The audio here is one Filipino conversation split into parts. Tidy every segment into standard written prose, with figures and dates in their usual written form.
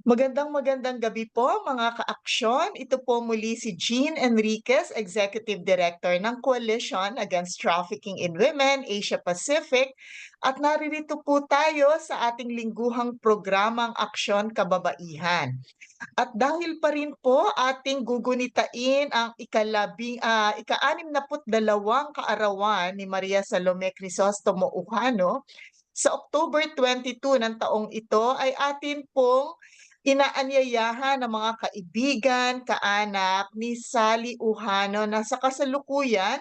Magandang gabi po mga ka-aksyon. Ito po muli si Jean Enriquez, Executive Director ng Coalition Against Trafficking in Women Asia Pacific, at naririto po tayo sa ating lingguhang programang Aksyon Kababaihan. At dahil pa rin po ating gugunitain ang ika-62 kaarawan ni Maria Salome Crisostomo Ujano, sa October 22 ng taong ito ay atin pong inaanyayahan ng mga kaibigan, kaanak ni Sally Ujano na sa kasalukuyan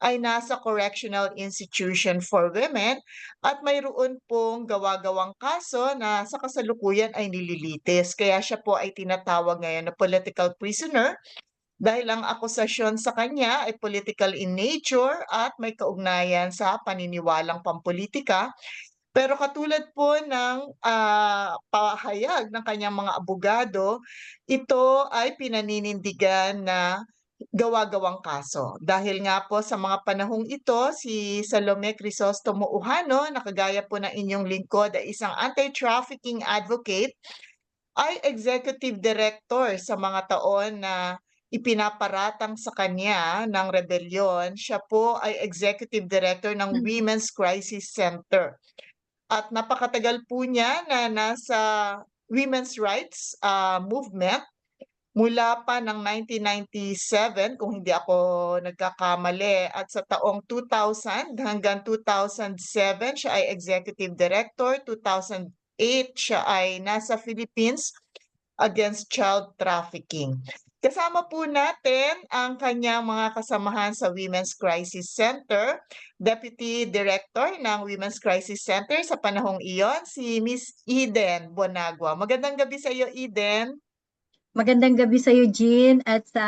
ay nasa Correctional Institution for Women at mayroon pong gawa-gawang kaso na sa kasalukuyan ay nililitis. Kaya siya po ay tinatawag ngayon na political prisoner dahil ang akusasyon sa kanya ay political in nature at may kaugnayan sa paniniwalang pampolitika. Pero katulad po ng pahayag ng kanyang mga abogado, ito ay pinaninindigan na gawa-gawang kaso. Dahil nga po sa mga panahong ito, si Salome Crisostomo Ujano, na kagaya po ng inyong lingkod ay isang anti-trafficking advocate, ay executive director sa mga taon na ipinaparatang sa kanya ng rebelyon. Siya po ay executive director ng Women's Crisis Center. At napakatagal po niya na nasa women's rights movement mula pa ng 1997 kung hindi ako nagkakamali, at sa taong 2000 hanggang 2007 siya ay executive director, 2008 siya ay nasa Philippines Against Child Trafficking. Kasama po natin ang kanyang mga kasamahan sa Women's Crisis Center, Deputy Director ng Women's Crisis Center sa panahong iyon, si Miss Eden Bonagua. Magandang gabi sa iyo, Eden. Magandang gabi sa iyo, Jean, at sa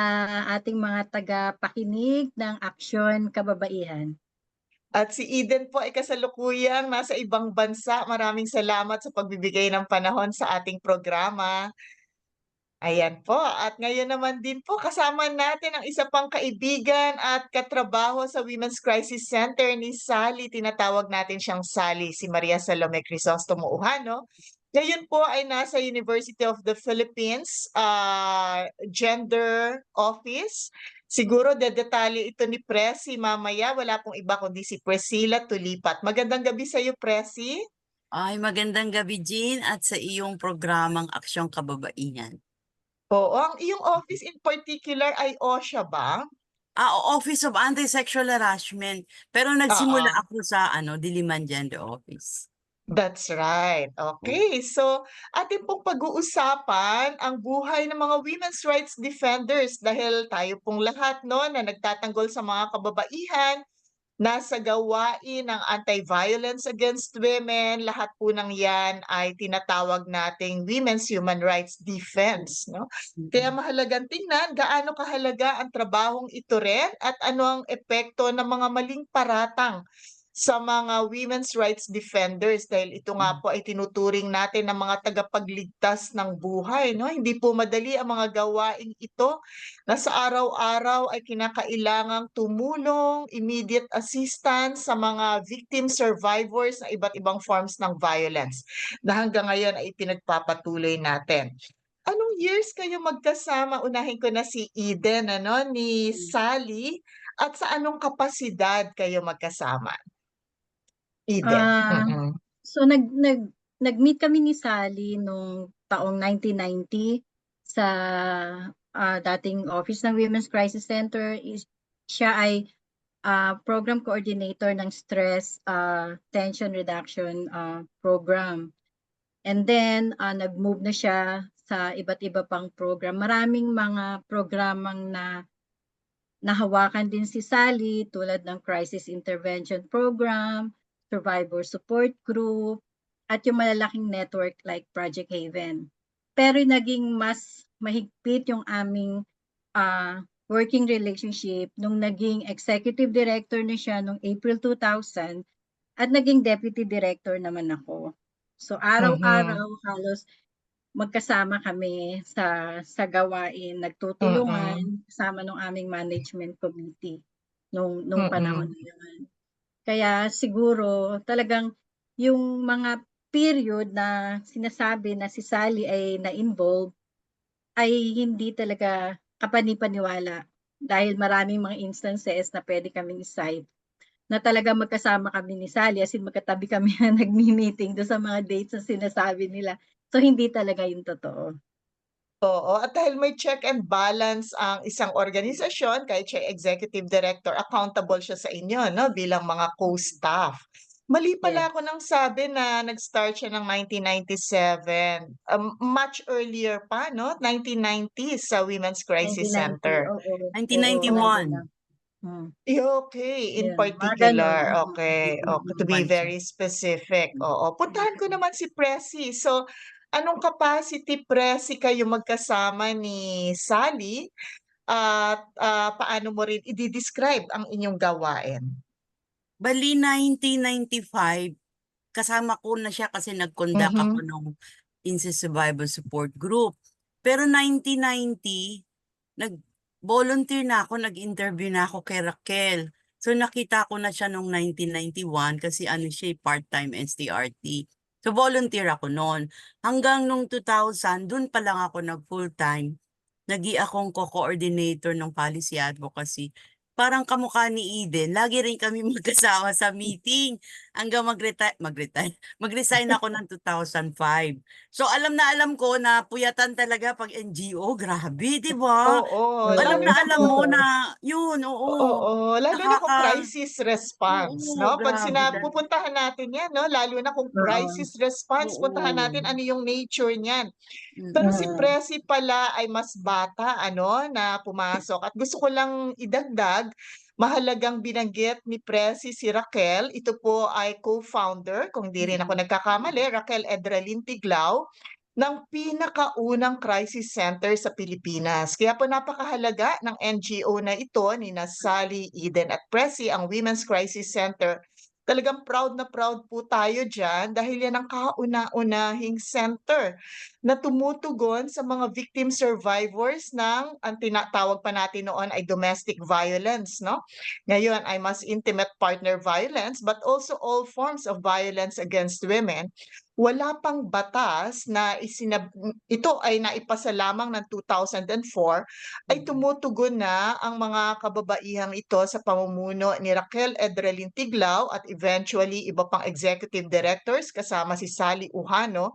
ating mga tagapakinig ng Aksyon Kababaihan. At si Eden po ay kasalukuyang nasa ibang bansa. Maraming salamat sa pagbibigay ng panahon sa ating programa. Ayan po, at ngayon naman din po kasama natin ang isa pang kaibigan at katrabaho sa Women's Crisis Center ni Sally. Tinatawag natin siyang Sally, si Maria Salome Crisostomo Ujano. Ngayon po ay nasa University of the Philippines Gender Office. Siguro dedetalye ito ni Presi mamaya. Wala pong iba kundi si Priscilla Tulipat. Magandang gabi sa iyo, Presi. Ay, magandang gabi, Jean, at sa iyong programang Aksyong Kababaihan. Oo, ang iyong office in particular ay OSHA ba? Office of Anti-Sexual Harassment. Pero nagsimula Oo. ako sa Diliman Gender Office. That's right. Okay, so atin pong pag-uusapan ang buhay ng mga women's rights defenders dahil tayo pong lahat no na nagtatanggol sa mga kababaihan, nasa gawain ng anti-violence against women, lahat po ng yan ay tinatawag nating women's human rights defense, no? Kaya mahalagang tingnan gaano kahalaga ang trabahong ito rin at ano ang epekto ng mga maling paratang sa mga women's rights defenders dahil ito nga po ay tinuturing natin ng mga tagapagligtas ng buhay, no? Hindi po madali ang mga gawaing ito na sa araw-araw ay kinakailangang tumulong, immediate assistance sa mga victim survivors ng iba't ibang forms ng violence na hanggang ngayon ay pinagpapatuloy natin. Anong years kayo magkasama? Unahin ko na si Eden, ni Sally, at sa anong kapasidad kayo magkasama? Eden. So nag-meet kami ni Sally nung taong 1990 sa dating office ng Women's Crisis Center. Siya ay program coordinator ng stress tension reduction program. And then nag-move na siya sa iba't iba pang program. Maraming mga programang na nahawakan din si Sally tulad ng Crisis Intervention Program, Survivor Support Group, at yung malalaking network like Project Haven. Pero naging mas mahigpit yung aming working relationship nung naging executive director na siya nung April 2000 at naging deputy director naman ako. So araw-araw halos magkasama kami sa gawain, nagtutulungan kasama ng aming management committee nung panahon na yun. Kaya siguro talagang yung mga period na sinasabi na si Sally ay na-involve ay hindi talaga kapani-paniwala dahil maraming mga instances na pwede kaming cite na talaga magkasama kami ni Sally, as in magkatabi kami na nagmi-meeting doon sa mga dates na sinasabi nila. So hindi talaga yung totoo. Oo, at dahil may check and balance ang isang organisasyon, kahit siya executive director, accountable siya sa inyo, no, bilang mga co-staff. Mali Yes, pala ako nang sabi na nag-start siya ng 1997. Much earlier pa, no? 1990s sa Women's Crisis 1990, Center. oo, oo, nandun 1991. na. Hmm, Okay, in yeah, mga ganun. particular. Okay, okay, to be 1991 siya. very specific. Oo, puntahan ko naman si Presi. So, anong capacity, Presi, kayo magkasama ni Sally at paano mo rin i-describe ang inyong gawain? Bali 1995, kasama ko na siya kasi nag-conduct ako Mhm. ng Incest Survivor Support Group. Pero 1990, nag-volunteer na ako, nag-interview na ako kay Raquel. So nakita ko na siya noong 1991 kasi ano siya, part-time STRT. So volunteer ako noon. Hanggang nung 2000, dun pa lang ako nag-full-time. Nagi akong co-coordinator ng policy advocacy. Parang kamukha ni Eden, lagi rin kami magkasama sa meeting hanggang mag-resign ako ng 2005. So alam ko na puyatan talaga pag NGO, grabe, 'di ba? Oo, Oo, Alam na alam mo oo. na yun, oo. Oo, lalo na kung Nakaka crisis response, Oo, 'no? 'Pag grabe talaga. pupuntahan natin 'yan, 'no, lalo na kung Oo, crisis response, puntahan Oo. natin ano yung nature niyan. Pero si Mm. mm. Presi pala ay mas bata ano, na pumasok at gusto ko lang idagdag, mahalagang binanggit ni Presi si Raquel. Ito po ay co-founder, kung di rin ako Mm. nagkakamali, Raquel Edralin Tiglao, ng pinakaunang crisis center sa Pilipinas. Kaya po napakahalaga ng NGO na ito ni Sally, Eden at Presi, ang Women's Crisis Center. Talagang proud na proud po tayo diyan dahil yan ang kauna-unahing center na tumutugon sa mga victim survivors ng ang tinatawag pa natin noon ay domestic violence, no? Ngayon ay mas intimate partner violence but also all forms of violence against women. Wala pang batas na ito ay naipasa lamang ng 2004 ay Mm. tumutugon na ang mga kababaihang ito sa pamumuno ni Raquel Edralin Tiglao at eventually iba pang executive directors kasama si Sally Uhano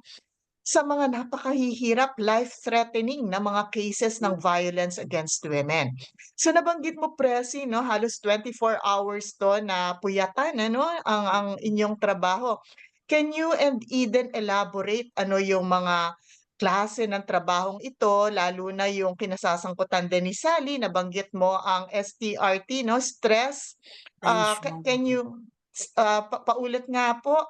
sa mga napakahihirap, life-threatening na mga cases ng violence against women. So nabanggit mo, Presi, no, halos 24 hours to na puyatan ano, ang inyong trabaho. Can you and Eden elaborate ano yung mga klase ng trabahong ito, lalo na yung kinasasangkutan din ni Sally, nabanggit mo ang STRT, no, stress. Tension. Can you paulit nga po,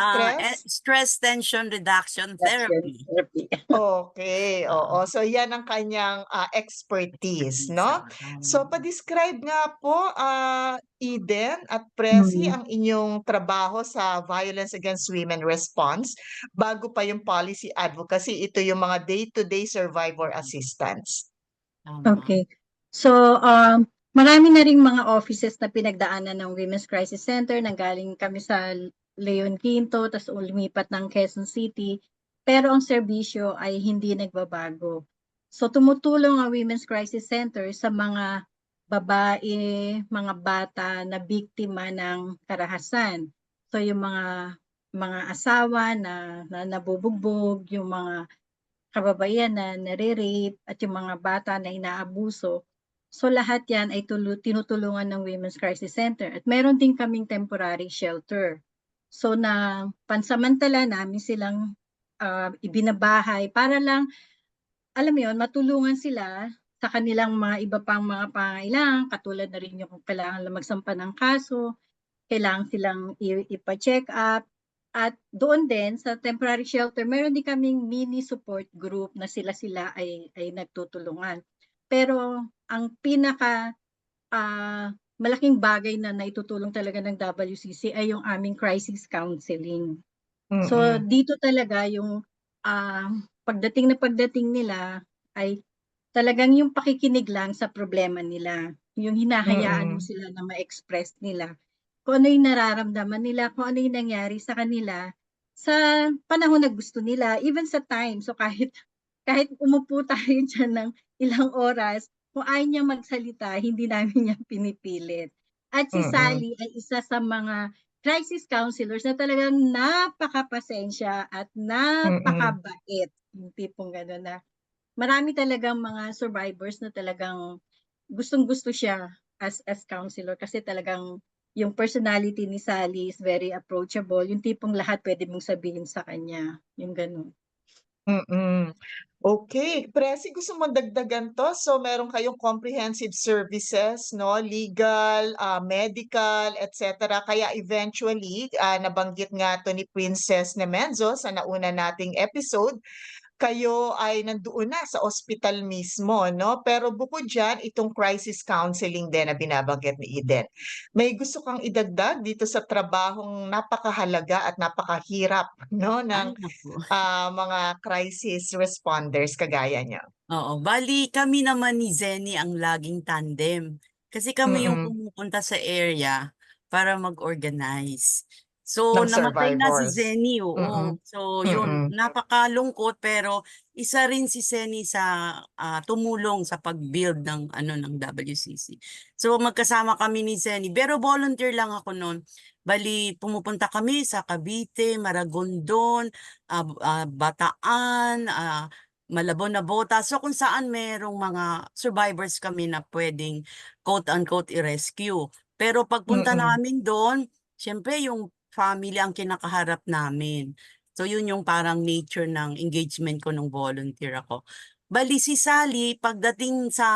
stress? Stress tension reduction That's your therapy. therapy. Okay, oo. Oo. So yan ang kanyang, expertise, Expertise, 'no? So tama. pa-describe nga po, Eden at Presi, Mm. ang inyong trabaho sa violence against women response, bago pa yung policy advocacy, ito yung mga day-to-day survivor assistance. Tama. Okay. So, marami na ring mga offices na pinagdaanan ng Women's Crisis Center. Nanggaling kami sa Leon Quinto, tapos lumipat ng Quezon City. Pero ang serbisyo ay hindi nagbabago. So, tumutulong ang Women's Crisis Center sa mga babae, mga bata na biktima ng karahasan. So, yung mga asawa na nabubugbog, yung mga kababaihan na nare-rape at yung mga bata na inaabuso. So lahat yan ay tinutulungan ng Women's Crisis Center. At meron din kaming temporary shelter. So na pansamantala namin silang ibinabahay para lang, alam mo yun, matulungan sila sa kanilang mga iba pang mga pangailangan, katulad na rin yung kung kailangan lang magsampa ng kaso, kailangan silang ipa-check up. At doon din sa temporary shelter, meron din kaming mini support group na sila ay nagtutulungan. Pero ang pinaka malaking bagay na naitutulong talaga ng WCC ay yung aming crisis counseling. So Mm. dito talaga yung pagdating nila ay talagang yung pakikinig lang sa problema nila. Yung hinahayaan mo Mm. sila na ma-express nila kung ano yung nararamdaman nila, kung ano yung nangyari sa kanila, sa panahon na gusto nila, even sa time. So kahit umupo tayo diyan ng ilang oras, kung ayaw niya magsalita, hindi namin niya pinipilit. At si Mm-mm. Sally ay isa sa mga crisis counselors na talagang napakapasensya at Mm-mm. napakabait. Yung tipong gano'n na marami talagang mga survivors na talagang gustong-gusto siya as counselor kasi talagang yung personality ni Sally is very approachable. Yung tipong lahat pwede mong sabihin sa kanya. Yung gano'n. Mm. Okay, Presi, gusto mo dagdagan 'to? So meron kayong comprehensive services 'no, legal, medical, et cetera. Kaya eventually, nabanggit nga 'to ni Princess Nemenzo sa nauna nating episode, kayo ay nandoon na sa ospital mismo 'no? Pero bukod diyan, itong crisis counseling din na binabanggit ni Eden. May gusto kang idagdag dito sa trabahong napakahalaga at napakahirap 'no, ng Ay, naku. mga crisis responders kagaya niyo. Oo, bali kami naman ni Zenny ang laging tandem. Kasi kami yung Mm, pumupunta sa area para mag-organize. So, ng namatay na si survivors. Zenny, Mm, oo. So, yun, mm, napakalungkot pero isa rin si Zenny sa tumulong sa pag-build ng ng WCC. So, magkasama kami ni Zenny. Pero volunteer lang ako noon. Bali, pumupunta kami sa Cavite, Maragondon, Bataan, Malabon na Bota. So kung saan merong mga survivors kami na pwedeng quote-unquote i-rescue. Pero pagpunta mm, namin doon, syempre yung family ang kinakaharap namin. So yun yung parang nature ng engagement ko nung volunteer ako. Bali si Sally, pagdating sa,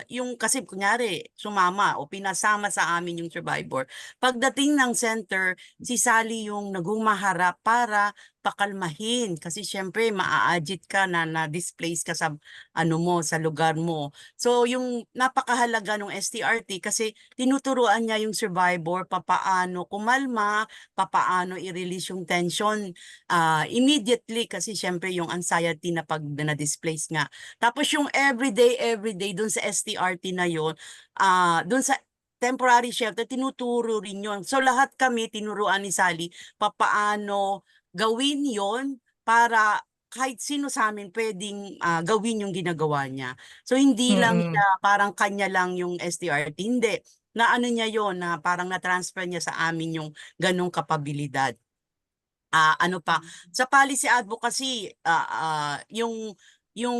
yung kasi kunyari, sumama o pinasama sa amin yung survivor. Pagdating ng center, si Sally yung naghumaharap para pakalmahin kasi syempre maa-agit ka na na-displace ka sa sa lugar mo. So yung napakahalaga ng STRT kasi tinuturuan niya yung survivor papaano kumalma, papaano i-release yung tension immediately kasi syempre yung anxiety na pag na-displace nga. Tapos yung everyday dun sa STRT na yun, dun sa temporary shelter, tinuturo rin yun. So lahat kami tinuruan ni Sally papaano gawin yon para kahit sino sa amin pwedeng gawin yung ginagawa niya. So hindi lang mm, siya parang kanya lang yung SDRT, hindi. Na ano niya yon na parang na-transfer niya sa amin yung ganong kapabilidad. Ano pa, sa policy advocacy, yung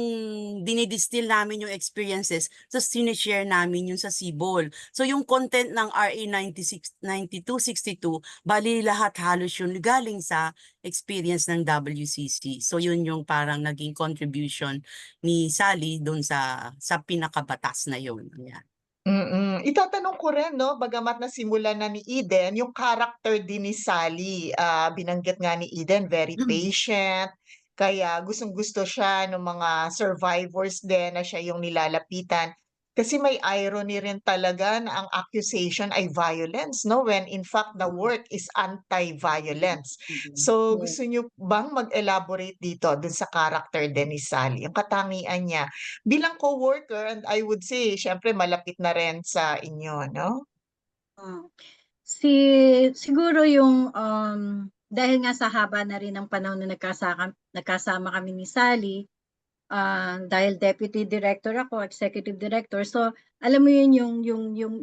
dinidistill namin yung experiences, so sinishare namin yung sa CBOL. So yung content ng RA 9262, bali lahat halos yun galing sa experience ng WCC. So yun yung parang naging contribution ni Sally doon sa pinakabatas na yun. Ayan. Itatanong ko rin 'no, bagamat nasimulan na ni Eden, yung character din ni Sally, binanggit nga ni Eden very patient, kaya gustong-gusto siya nung mga survivors din na siya yung nilalapitan. Kasi may irony rin talaga na ang accusation ay violence 'no, when in fact the work is anti-violence. So, Yes. gusto niyo bang mag-elaborate dito dun sa character din ni Sally, yung katangian niya? Bilang coworker and I would say siyempre malapit na rin sa inyo 'no? Mm. Si siguro yung, dahil nga sa haba na rin ng panahon na nagkasama kami ni Sally, dahil deputy director ako, executive director. So, alam mo yun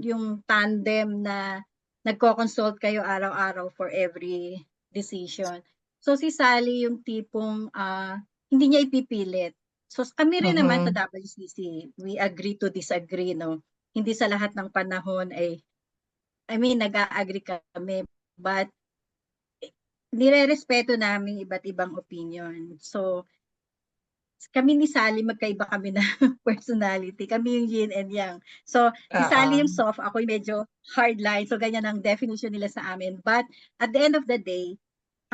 yung tandem na nagko-consult kayo araw-araw for every decision. So, si Sally yung tipong, hindi niya ipipilit. So, kami rin naman sa Mhm, WCC, we agree to disagree, no? Hindi sa lahat ng panahon ay I mean, nag-a-agree kami, but nirerespeto namin iba't ibang opinion. So, kami ni Sally, magkaiba kami na personality. Kami yung yin and yang. So, si Sally yung oo. soft, ako yung medyo hardline. So, ganyan ang definition nila sa amin. But, at the end of the day,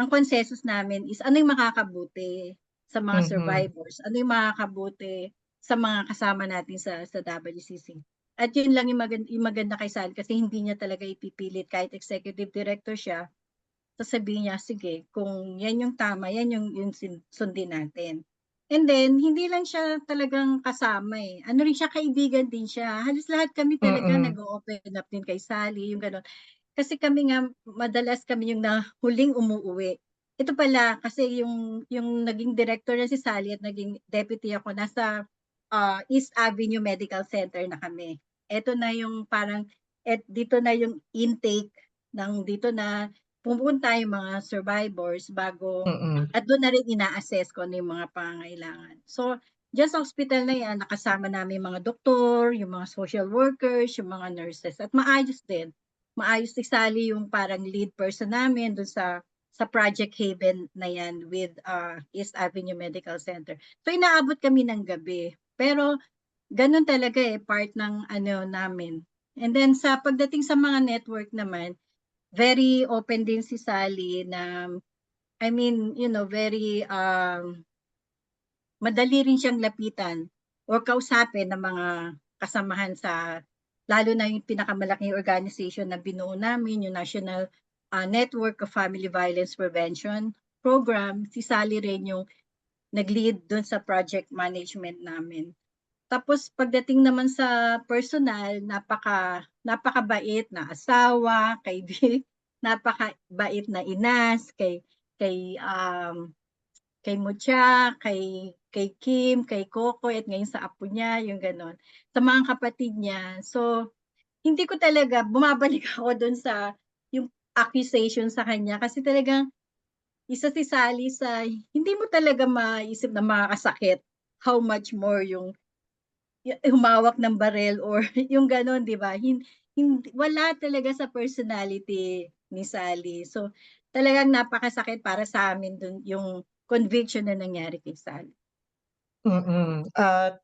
ang consensus namin is ano yung makakabuti sa mga Mhm, survivors? Ano yung makakabuti sa mga kasama natin sa WCC? At yun lang yung maganda kay Sally kasi hindi niya talaga ipipilit kahit executive director siya, sasabihin niya, sige, kung yan yung tama, yan yung sundin natin. And then, hindi lang siya talagang kasama eh. Ano rin siya, kaibigan din siya. Halos lahat kami talaga mm, nag-open up din kay Sally, yung gano'n. Kasi kami nga, madalas kami yung na huling umuuwi. ito pala kasi yung naging director na si Sally at naging deputy ako nasa East Avenue Medical Center na kami. Ito na yung parang dito na yung intake dito na pumunta yung mga survivors bago Mm. at doon na rin ina-assess ko ano yung mga pangangailangan. So, diyan sa hospital na yan, nakasama namin mga doktor, yung mga social workers, yung mga nurses. At maayos din. Maayos si Sally yung parang lead person namin doon sa Project Haven na yan with East Avenue Medical Center. So, inaabot kami ng gabi. Pero, ganun talaga part ng ano namin. And then, sa pagdating sa mga network naman, very open din si Sally na, I mean, very madali rin siyang lapitan or kausapin ng mga kasamahan lalo na yung pinakamalaking organization na binuo namin, yung National Network of Family Violence Prevention Program. Si Sally rin yung nag-lead doon sa project management namin. Tapos pagdating naman sa personal, napakabait na asawa, napakabait na inas, kay Mucha, kay Kim, kay Coco, at ngayon sa apo niya, yung gano'n. Sa mga kapatid niya. So, hindi ko talaga, bumabalik ako doon sa yung accusation sa kanya kasi talagang isa si Sally sa, hindi mo talaga maisip na makakasakit how much more yung humawak ng barel or yung gano'n, di ba? Wala talaga sa personality ni Sally. So, talagang napakasakit para sa amin dun yung conviction na nangyari kay Sally. At,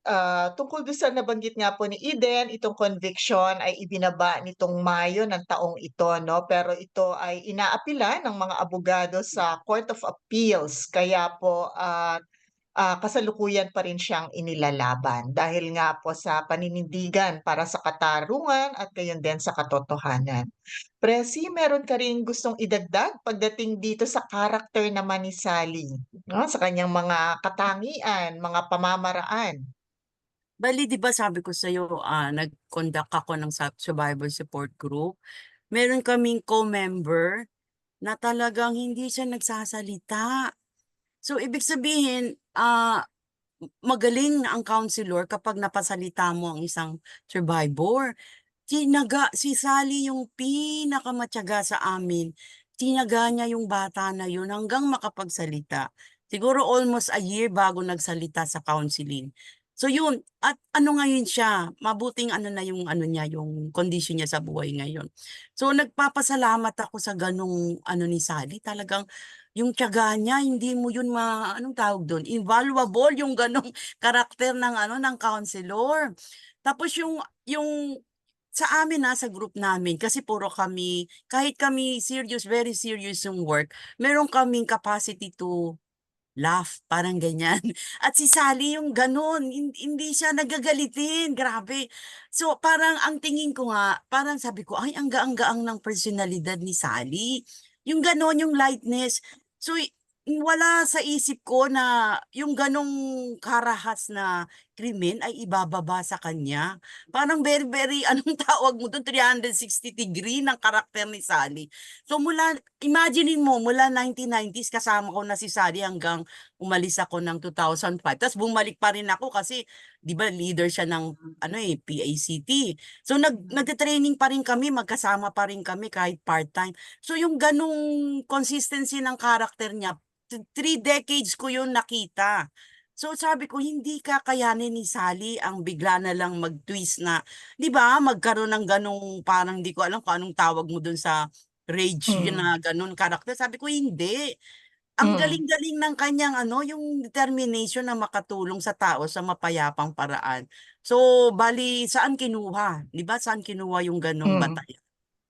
tungkol do'n sa nabanggit nga po ni Eden, itong conviction ay ibinaba nitong Mayo ng taong ito 'no, pero ito ay inaapila ng mga abogado sa Court of Appeals kaya po, kasalukuyan pa rin siyang inilalaban dahil nga po sa paninindigan para sa katarungan at gayon din sa katotohanan. Presi, meron ka ring gustong idagdag pagdating dito sa karakter naman ni Sally, 'no, sa kanyang mga katangian, mga pamamaraan? Bale, 'di ba sabi ko sa'yo, nag-conduct ako ng survivor support group. Meron kaming co-member na talagang hindi siya nagsasalita. So, ibig sabihin, magaling ang counselor kapag napasalita mo ang isang survivor. Si Sally yung pinakamatyaga sa amin. Tinaga niya yung bata na yun hanggang makapagsalita. Siguro almost a year bago nagsalita sa counseling. So yun, at ano ngayon siya, mabuting ano na yung ano niya, yung condition niya sa buhay ngayon. So nagpapasalamat ako sa ganong ano ni Sally, talagang yung tiyaga niya, hindi mo yun anong tawag doon, invaluable yung ganong karakter ng ano ng counselor. Tapos yung sa amin sa group namin, kasi puro kami, kahit kami serious, very serious yung work, meron kaming capacity to laugh, parang ganyan. At si Sally yung ganun, hindi siya nagagalitin, grabe. So parang ang tingin ko nga, parang sabi ko, ay ang gaang-gaang ng personalidad ni Sally. Yung ganun, yung lightness. So wala sa isip ko na yung ganong karahas na krimen ay ibababa sa kanya. Parang very, very, anong tawag mo doon, 360 degree ng karakter ni Sally. So imaginein mo, mula 1990s kasama ko na si Sally hanggang umalis ako ng 2005. Tapos bumalik pa rin ako kasi, di ba, leader siya ng PACT. So nagte-training pa rin kami, magkasama pa rin kami kahit part-time. So yung ganong consistency ng karakter niya, 3 decades ko yun nakita. So sabi ko, hindi kakayanin ni Sally ang bigla na lang mag-twist na, di ba, magkaroon ng ganong, parang di ko alam kung anong tawag mo dun sa rage yun Hmm. na ganon karakter. Sabi ko, hindi. Ang Hmm. galing-galing ng kanyang yung determination na makatulong sa tao sa mapayapang paraan. So, bali, saan kinuha? Di ba, saan kinuha yung ganong Hmm. batay?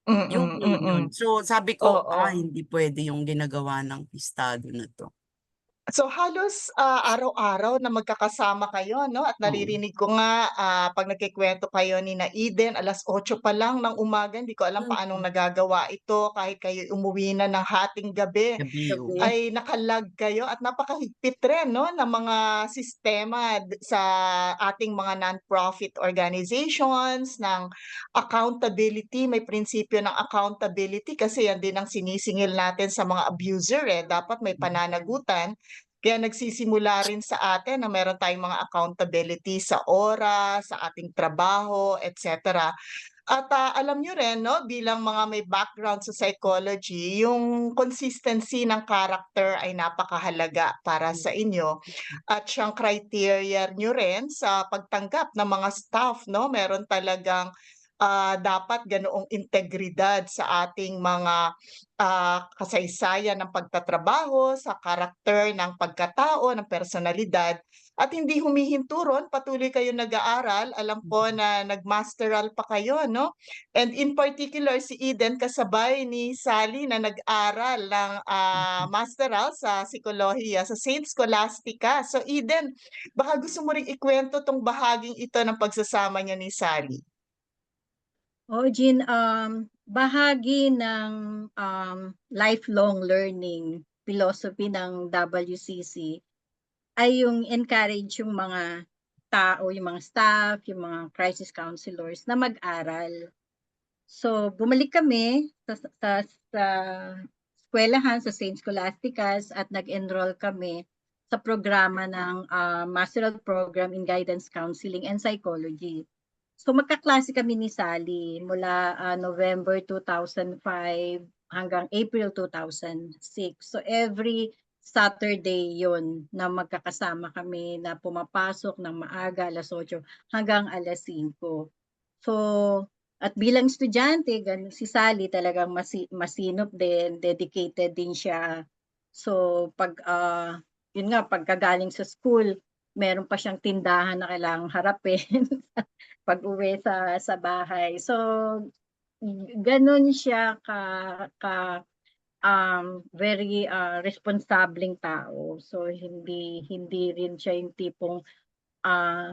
Mm, Yun. mm. So, sabi ko, Oo. hindi pwede yung ginagawa ng estado na to. So halos, araw-araw na magkakasama kayo 'no at Oo. naririnig ko nga, 'pag nagkukuwento kayo nina Eden 8:00 pa lang ng umaga, hindi ko alam paanong Mm. nagagawa ito kahit kayo'y umuwi na ng hating gabi. Gabi, oo. Gabi. Ay naka-log kayo at napakahigpit rin 'no ng mga sistema sa ating mga non-profit organizations, ng accountability. May prinsipyo ng accountability kasi yan din ang sinisingil natin sa mga abuser, dapat may pananagutan. Kaya nagsisimula rin sa atin na meron tayong mga accountability sa oras, sa ating trabaho, etc. At, alam niyo rin 'no, bilang mga may background sa psychology, yung consistency ng character ay napakahalaga para sa inyo at siyang criteria niyo rin sa pagtanggap ng mga staff 'no. Meron talagang, dapat ganoong integridad sa ating mga, kasaysayan ng pagtatrabaho, sa karakter ng pagkatao, ng personalidad at hindi humihinto ron, patuloy kayong nag-aaral. Alam ko na nag-masteral pa kayo 'no? And in particular si Eden kasabay ni Sally na nag-aral ng, masteral sa psikolohiya sa Saint Scholastica. So Eden, baka gusto mo ring ikuwento 'tong bahaging ito ng pagsasama niyo ni Sally? Oo, Jean, bahagi ng lifelong learning philosophy ng WCC ay yung encourage yung mga tao, yung mga staff, yung mga crisis counselors na mag-aral. So, bumalik kami sa eskwelahan sa Saint Scholastica's at nag-enroll kami sa programa ng Masteral Program in Guidance Counseling and Psychology. So magkaklase kami ni Sally mula November 2005 hanggang April 2006. So every Saturday yon na magkakasama kami na pumapasok ng maaga 8:00 hanggang 5:00. So at bilang estudyante, si Sally talagang masinop din, dedicated din siya. So pag yun nga pagkagaling sa school, meron pa siyang tindahan na kailangang harapin pag-uwi sa bahay. So gano'n siya ka very responsableng tao. So hindi hindi rin siya yung tipong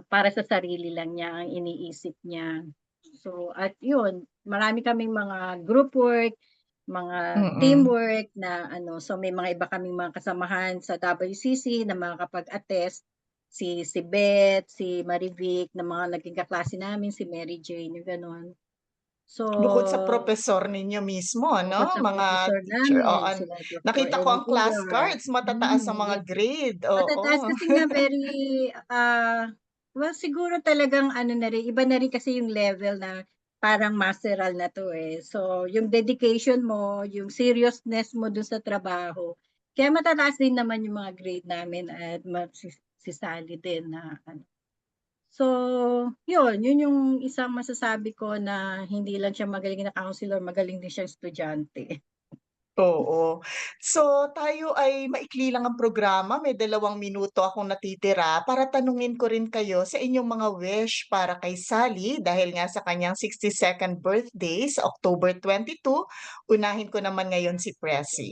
para sa sarili lang niya ang iniisip niya. So at yun, marami kaming mga group work, mga Mm. teamwork na ano, so may mga iba kaming mga kasamahan sa WCC na makakapag-attest, si Beth, si Marivic na mga naging kaklase namin, si Mary Jane, yung gano'n. So, Bukod sa propesor ninyo mismo bukod 'no, sa mga professor teacher, namin, oo. sila Dr. Nakita ko Ellen ang class Ugar, cards matataas ang mga yes. grade, Matataas oo. kasi nga very, well siguro talagang ano na rin, iba na rin kasi yung level na parang masteral na 'to, eh. So, yung dedication mo, yung seriousness mo dun sa trabaho, kaya matataas din naman yung mga grade namin at si Sally din na ano. So, yun yung isang masasabi ko na hindi lang siya magaling na counselor, magaling din siyang estudyante. Oo. So, tayo ay maikli lang ang programa, may 2 minuto akong natitira para tanungin ko rin kayo sa inyong mga wish para kay Sally dahil nga sa kanyang 62nd birthday sa October 22. Unahin ko naman ngayon si Pressy.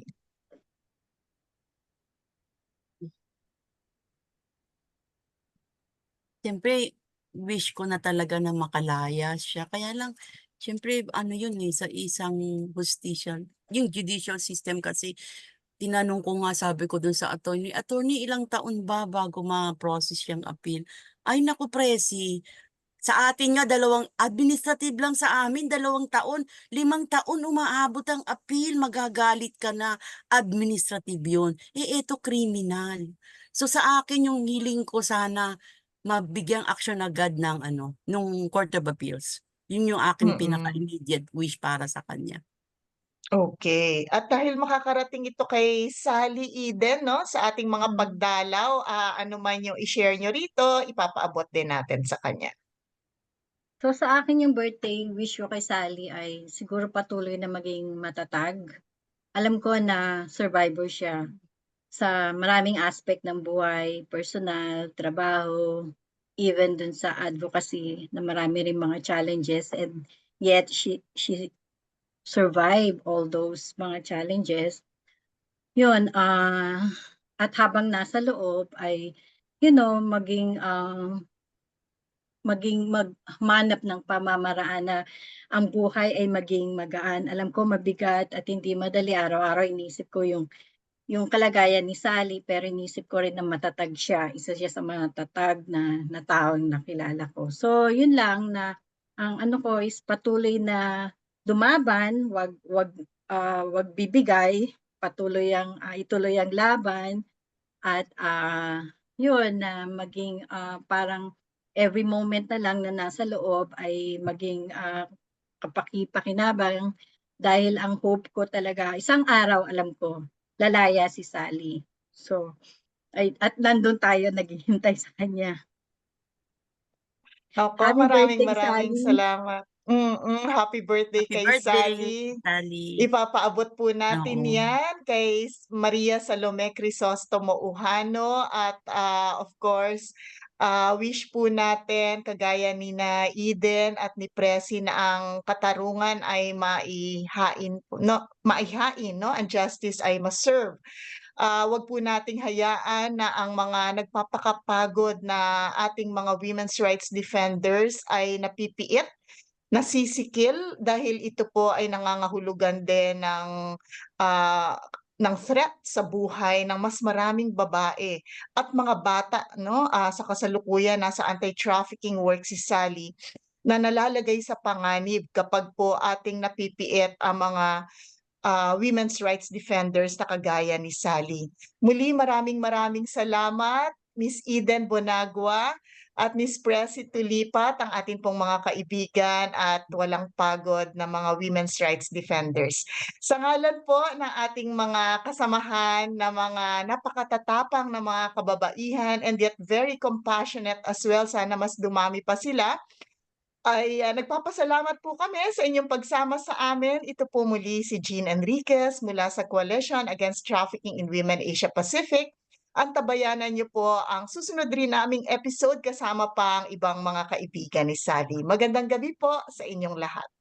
Siyempre, wish ko na talaga na makalaya siya. Kaya lang, siyempre, ano yun eh, sa isang hustisya, yung judicial system kasi, tinanong ko nga, sabi ko dun sa attorney, attorney, ilang taon ba bago ma-process yung appeal? Ay, naku, Presi, sa atin nga, administrative lang sa amin, 2 taon, 5 taon umaabot ang appeal, magagalit ka na, administrative yun. Eh, eto criminal. So sa akin yung hiling ko sana, mabigyang aksyon agad ng ano, nung Court of Appeals. Yun yung aking Mm. pinaka-immediate wish para sa kanya. Okay. At dahil makakarating ito kay Sally Eden 'no, sa ating mga Mm. pagdalaw, ano man yung i-share niyo rito, ipapaabot din natin sa kanya. So sa akin yung birthday wish ko kay Sally ay siguro patuloy na maging matatag. Alam ko na survivor siya sa maraming aspect ng buhay, personal, trabaho, even dun sa advocacy na marami ring mga challenges and yet she survived all those mga challenges. Yun, at habang nasa loob ay, maghanap ng pamamaraan na ang buhay ay maging magaan. Alam ko mabigat at hindi madali. Araw-araw inisip ko yung kalagayan ni Sally, pero inisip ko rin na matatag siya. Isa siya sa matatag na taong nakilala ko. So, yun lang na ang ano ko is patuloy na lumaban, wag bibigay, ituloy ang laban at yun na maging parang every moment na lang na nasa loob ay maging kapaki-pakinabang dahil ang hope ko talaga isang araw alam ko lalaya si Sally. So at nandun tayo naghihintay sa kanya. Opo, Happy maraming birthday, maraming Sally. salamat. Happy birthday Happy kay birthday, Sally. Sally. Ipapaabot po natin Oo. yan kay Maria Salome Crisostomo Ujano at of course, wish po natin kagaya ni na Eden at ni Presi na ang katarungan ay maihain po, no, maihain, no, ang justice ay ma-serve. Wag po nating hayaan na ang mga nagpapakapagod na ating mga women's rights defenders ay napipiit, nasisikil dahil ito po ay nangangahulugan din ah, ng threat sa buhay ng mas maraming babae at mga bata, no? Sa kasalukuyan nasa anti-trafficking work si Sally na nalalagay sa panganib kapag po ating napipiit ang mga women's rights defenders na kagaya ni Sally. Muli maraming maraming salamat, Miss Eden Bonagua at Miss Presi Tulipat, ang ating pong mga kaibigan at walang pagod na mga women's rights defenders. Sa ngalan po ng ating mga kasamahan na mga napakatatapang na mga kababaihan and yet very compassionate as well, sana mas dumami pa sila, ay nagpapasalamat po kami sa inyong pagsama sa amin. Ito po muli si Jean Enriquez mula sa Coalition Against Trafficking in Women Asia Pacific. Antabayanan niyo po ang susunod rin naming episode kasama pa ang ibang mga kaibigan ni Sally. Magandang gabi po sa inyong lahat.